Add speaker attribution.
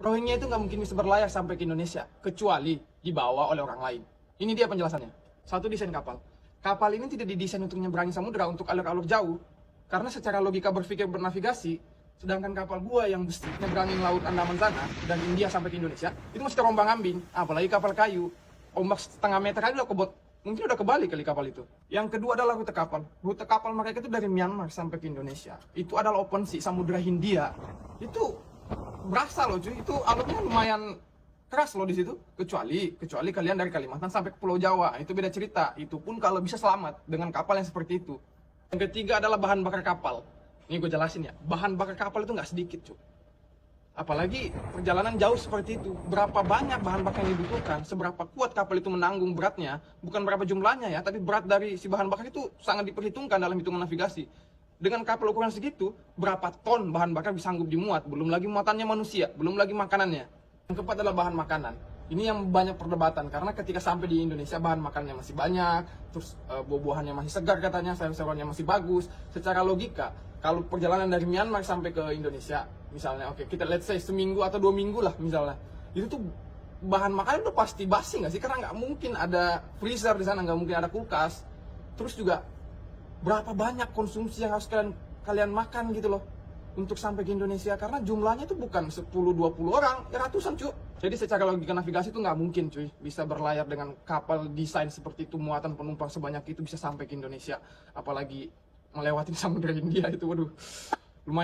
Speaker 1: Rohingya itu nggak mungkin bisa berlayar sampai ke Indonesia, kecuali dibawa oleh orang lain. Ini dia penjelasannya. Satu, desain kapal. Kapal ini tidak didesain untuk menyeberangi samudera untuk alur-alur jauh. Karena secara logika berpikir bernavigasi, sedangkan kapal gua yang mesti nyeberangin laut Andaman sana, dan India sampai ke Indonesia, itu mesti terombang ambing. Apalagi kapal kayu. Ombak setengah meter aja udah kebot. Mungkin udah kebalik kali kapal itu. Yang kedua adalah rute kapal. Rute kapal mereka itu dari Myanmar sampai ke Indonesia. Itu adalah open sea, Samudra Hindia. Itu berasa loh cuy, itu alurnya lumayan keras loh di situ. Kecuali kalian dari Kalimantan sampai ke Pulau Jawa, itu beda cerita. Itu pun kalau bisa selamat dengan kapal yang seperti itu. Yang ketiga adalah bahan bakar kapal. Ini gue jelasin ya, bahan bakar kapal itu nggak sedikit cuy. Apalagi perjalanan jauh seperti itu, berapa banyak bahan bakar yang dibutuhkan, seberapa kuat kapal itu menanggung beratnya, bukan berapa jumlahnya ya, tapi berat dari si bahan bakar itu sangat diperhitungkan dalam hitungan navigasi. Dengan kapal ukuran segitu, berapa ton bahan bakar bisa sanggup dimuat, belum lagi muatannya manusia, belum lagi makanannya. Yang keempat adalah bahan makanan. Ini yang banyak perdebatan, karena ketika sampai di Indonesia bahan makanannya masih banyak, terus buah-buahannya masih segar katanya, sayur-sayurannya masih bagus. Secara logika, kalau perjalanan dari Myanmar sampai ke Indonesia, misalnya, oke, kita let's say seminggu atau 2 minggu lah misalnya, itu tuh bahan makanan udah pasti basi nggak sih? Karena nggak mungkin ada freezer di sana, nggak mungkin ada kulkas. Terus juga berapa banyak konsumsi yang harus kalian makan gitu loh untuk sampai ke Indonesia, karena jumlahnya itu bukan 10-20 orang, ya ratusan cuy. Jadi secara logika navigasi itu nggak mungkin cuy bisa berlayar dengan kapal desain seperti itu, muatan penumpang sebanyak itu bisa sampai ke Indonesia, apalagi melewatin Samudra Hindia itu, waduh lumayan.